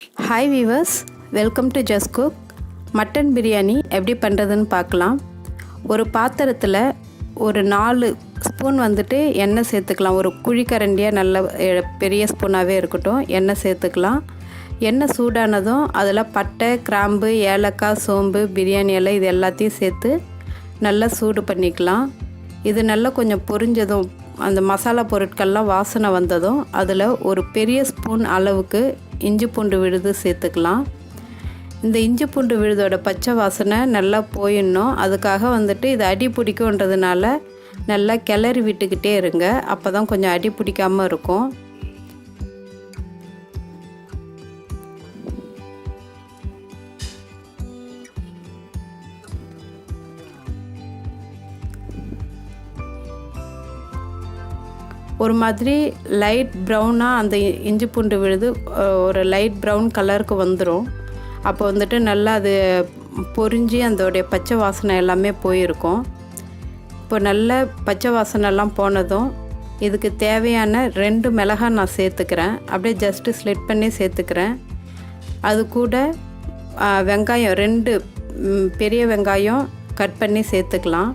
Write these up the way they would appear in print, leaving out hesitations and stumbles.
Hi viewers, welcome to just cook. Mutton biryani எப்படி பண்ணுறதுன்னு பார்க்கலாம். ஒரு பாத்திரத்தில் ஒரு 4 ஸ்பூன் எண்ணெய் சேர்த்துக்கலாம். ஒரு குழிக்கரண்டியாக நல்ல பெரிய ஸ்பூனாகவே இருக்கட்டும், எண்ணெய் சேர்த்துக்கலாம். எண்ணெய் சூடானதும் அதில் பட்டை, கிராம்பு, ஏலக்காய், சோம்பு, பிரியாணி இலை இது எல்லாத்தையும் சேர்த்து நல்லா சூடு பண்ணிக்கலாம். இது நல்லா கொஞ்சம் பொரிஞ்சதும் அந்த மசாலா பொருட்கள்லாம் வாசனை வந்ததும் அதில் ஒரு பெரிய ஸ்பூன் அளவுக்கு இஞ்சி பூண்டு விழுது சேர்த்துக்கலாம். இந்த இஞ்சி பூண்டு விழுதோட பச்சை வாசனை நல்லா போயிடணும். அதுக்காக இது அடி பிடிக்குன்றதுனால நல்லா கிளறி விட்டுக்கிட்டே இருங்க. அப்போ தான் கொஞ்சம் அடி பிடிக்காமல் இருக்கும். ஒரு மாதிரி லைட் ப்ரௌனாக அந்த இஞ்சி பூண்டு விழுது ஒரு லைட் ப்ரௌன் கலருக்கு வந்துடும். அப்போ நல்லா அது பொரிஞ்சு அதோடைய பச்சை வாசனை எல்லாமே போயிருக்கும். இப்போ நல்ல பச்சை வாசனைலாம் போனதும் இதுக்கு தேவையான 2 மிளகாய் நான் சேர்த்துக்கிறேன். அப்படியே ஜஸ்ட்டு ஸ்லிட் பண்ணி சேர்த்துக்கிறேன். அது கூட வெங்காயம் 2 பெரிய வெங்காயம் கட் பண்ணி சேர்த்துக்கலாம்.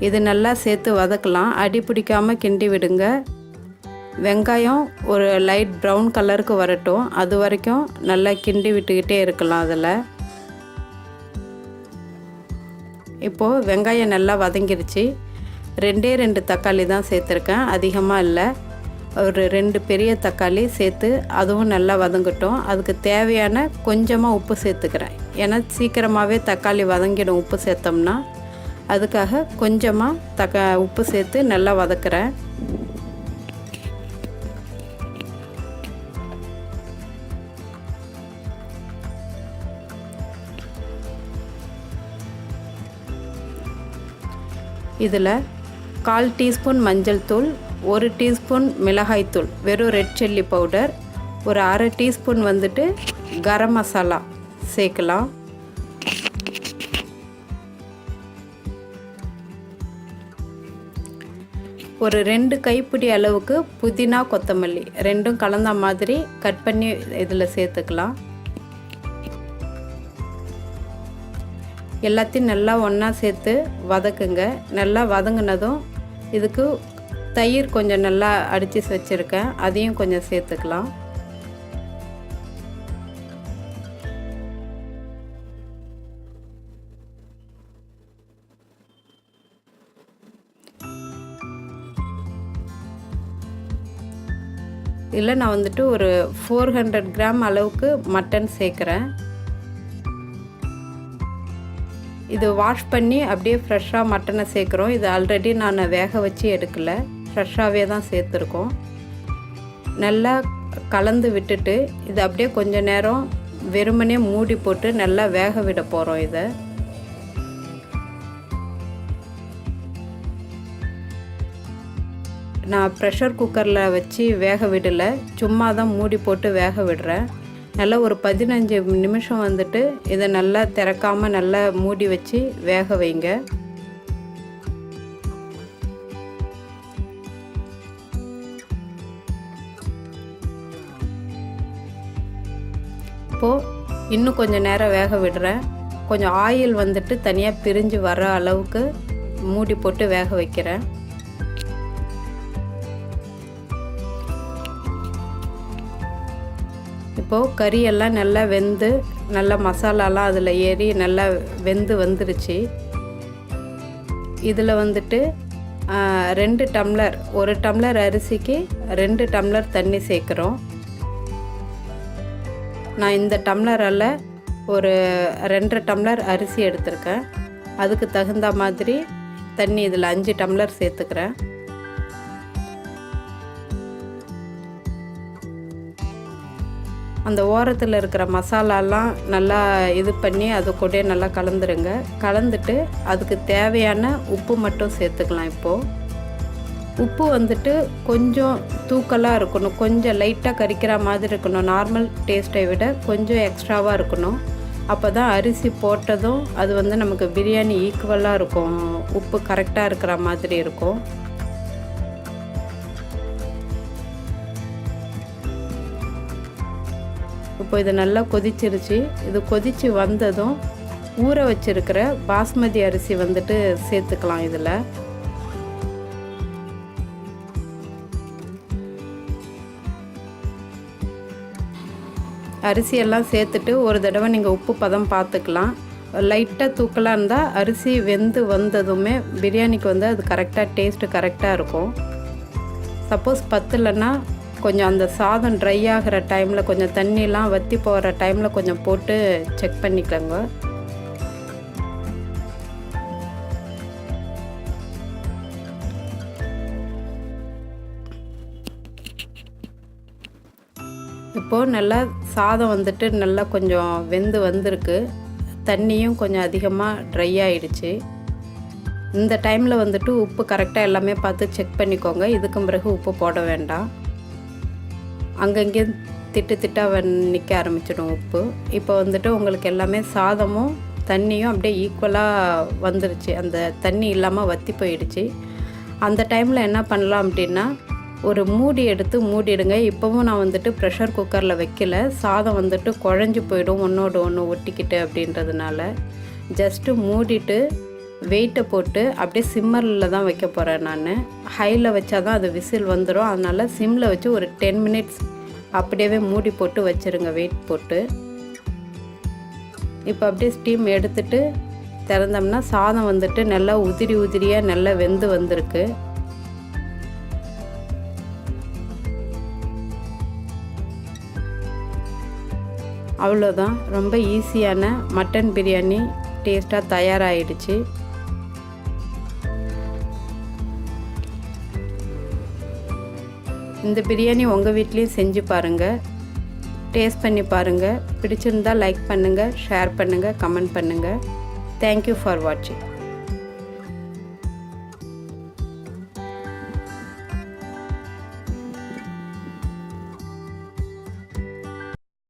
இது நல்லா சேர்த்து வதக்கலாம். அடி பிடிக்காமல் கிண்டி விடுங்க. வெங்காயம் ஒரு லைட் ப்ரௌன் கலருக்கு வரட்டும். அது வரைக்கும் நல்லா கிண்டி விட்டுக்கிட்டே இருக்கலாம். அதில் இப்போது வெங்காயம் நல்லா வதங்கிருச்சு. 2 தக்காளி தான் சேர்த்துருக்கேன், அதிகமாக இல்லை. ஒரு 2 பெரிய தக்காளி சேர்த்து அதுவும் நல்லா வதங்கட்டும். அதுக்கு தேவையான கொஞ்சமாக உப்பு சேர்த்துக்கிறேன். ஏன்னா சீக்கிரமாகவே தக்காளி வதங்கிடும் உப்பு சேர்த்தோம்னா. அதுக்காக கொஞ்சமாக உப்பு சேர்த்து நல்லா வதக்குறேன். இதில் 1/4 டீஸ்பூன் மஞ்சள் தூள், 1 டீஸ்பூன் மிளகாய் தூள், வெறும் ரெட் சில்லி பவுடர், ஒரு 1/2 டீஸ்பூன் கரம் மசாலா சேர்க்கலாம். ஒரு 2 கைப்பிடி அளவுக்கு புதினா, கொத்தமல்லி 2ம் கலந்த மாதிரி கட் பண்ணி இதில் சேர்த்துக்கலாம். எல்லாத்தையும் நல்லா ஒன்றா சேர்த்து வதக்குங்க. நல்லா வதங்கினதும் இதுக்கு தயிர் கொஞ்சம் நல்லா அடித்து வச்சுருக்கேன், அதையும் கொஞ்சம் சேர்த்துக்கலாம். இதில் நான் ஒரு 400 கிராம் அளவுக்கு மட்டன் சேர்க்குறேன். இது வாஷ் பண்ணி அப்படியே ஃப்ரெஷ்ஷாக மட்டனை சேர்க்குறோம். இது ஆல்ரெடி நான் வேக வச்சு எடுக்கலை, ஃப்ரெஷ்ஷாகவே தான் சேர்த்துருக்கோம். நல்லா கலந்து விட்டுட்டு இது அப்படியே கொஞ்சம் நேரம் வெறுமனே மூடி போட்டு நல்லா வேக விட போகிறோம். இதை நான் ப்ரெஷர் குக்கரில் வச்சு வேக விடலை, சும்மா தான் மூடி போட்டு வேக விடுறேன். நல்லா ஒரு 15 நிமிஷம் இதை நல்லா திறக்காமல் நல்லா மூடி வச்சு வேக வைங்க. இப்போது இன்னும் கொஞ்சம் நேரம் வேக விடுறேன். கொஞ்சம் ஆயில் தனியாக பிரிஞ்சு வர அளவுக்கு மூடி போட்டு வேக வைக்கிறேன். இப்போது கறியெல்லாம் நல்லா வெந்து நல்லா மசாலாலாம் அதில் ஏறி நல்லா வெந்து வந்துருச்சு. இதில் 2 டம்ளர், 1 டம்ளர் அரிசிக்கு 2 டம்ளர் தண்ணி சேர்க்குறோம். நான் இந்த டம்ளரால் ஒரு 2.5 டம்ளர் அரிசி எடுத்திருக்கேன். அதுக்கு தகுந்த மாதிரி தண்ணி இதில் 5 டம்ளர் சேர்த்துக்கிறேன். அந்த ஓரத்தில் இருக்கிற மசாலாலாம் நல்லா இது பண்ணி அது கூட நல்லா கலந்துருங்க. கலந்துட்டு அதுக்கு தேவையான உப்பு மட்டும் சேர்த்துக்கலாம். இப்போது உப்பு கொஞ்சம் தூக்கலாக இருக்கணும், கொஞ்சம் லைட்டாக கரிக்கிற மாதிரி இருக்கணும். நார்மல் டேஸ்ட்டை விட கொஞ்சம் எக்ஸ்ட்ராவாக இருக்கணும். அப்போ தான் அரிசி போட்டதும் அது நமக்கு பிரியாணி ஈக்குவலாக இருக்கும், உப்பு கரெக்டாக இருக்கிற மாதிரி இருக்கும். இப்போ இப்போ இது நல்லா கொதிச்சிருச்சு. இது கொதித்து வந்ததும் ஊற வச்சிருக்கிற பாஸ்மதி அரிசி வந்துட்டு சேர்த்துக்கலாம். இதில் அரிசியெல்லாம் சேர்த்துட்டு ஒரு தடவை நீங்கள் உப்பு பதம் பார்த்துக்கலாம். லைட்டாக தூக்கலாக இருந்தால் அரிசி வெந்து வந்ததுமே பிரியாணிக்கு வந்து அது கரெக்டாக டேஸ்ட்டு கரெக்டாக இருக்கும். சப்போஸ் பத்தலைன்னா கொஞ்சம் அந்த சாதம் ட்ரை ஆகிற டைமில் கொஞ்சம் தண்ணிலாம் வற்றி போகிற டைமில் கொஞ்சம் போட்டு செக் பண்ணிக்கோங்க. இப்போது நல்லா சாதம் வந்துட்டு நல்லா கொஞ்சம் வெந்து வந்திருக்கு. தண்ணியும் கொஞ்சம் அதிகமாக ட்ரை ஆகிடுச்சு. இந்த டைமில் வந்துட்டு உப்பு கரெக்டாக எல்லாமே பார்த்து செக் பண்ணிக்கோங்க. இதுக்கும் பிறகு உப்பு போட வேண்டாம். அங்கங்கே திட்டாக நிற்க ஆரம்பிச்சிடும் உப்பு. இப்போ வந்துட்டு உங்களுக்கு எல்லாமே சாதமும் தண்ணியும் அப்படியே ஈக்குவலாக வந்துருச்சு. அந்த தண்ணி இல்லாமல் வற்றி போயிடுச்சு. அந்த டைமில் என்ன பண்ணலாம் அப்படின்னா ஒரு மூடி எடுத்து மூடிடுங்க. இப்போவும் நான் வந்துட்டு ப்ரெஷர் குக்கரில் வைக்கல. சாதம் வந்துட்டு குழஞ்சி போயிடும் ஒன்றோடு ஒன்று ஒட்டிக்கிட்டு அப்படின்றதுனால ஜஸ்ட்டு மூடிட்டு வெயிட்டை போட்டு அப்படியே சிம்மரில் தான் வைக்க போகிறேன். நான் ஹையில் வச்சா தான் அது விசில் வந்துடும். அதனால் சிம்மில் வச்சு ஒரு 10 மினிட்ஸ் அப்படியே மூடி போட்டு வச்சுருங்க வெயிட் போட்டு. இப்போ அப்படியே ஸ்டீம் எடுத்துட்டு திறந்தோம்னா சாதம் வந்துட்டு நல்லா உதிரியாக நல்லா வெந்து வந்திருக்கு. அவ்வளோதான், ரொம்ப ஈஸியான மட்டன் பிரியாணி டேஸ்ட்டாக தயாராகிடுச்சு. இந்த பிரியாணி உங்கள் வீட்லேயும் செஞ்சு பாருங்கள், டேஸ்ட் பண்ணி பாருங்கள். பிடிச்சிருந்தால் லைக் பண்ணுங்கள், ஷேர் பண்ணுங்கள், கமெண்ட் பண்ணுங்கள். தேங்க்யூ ஃபார் வாட்சிங்.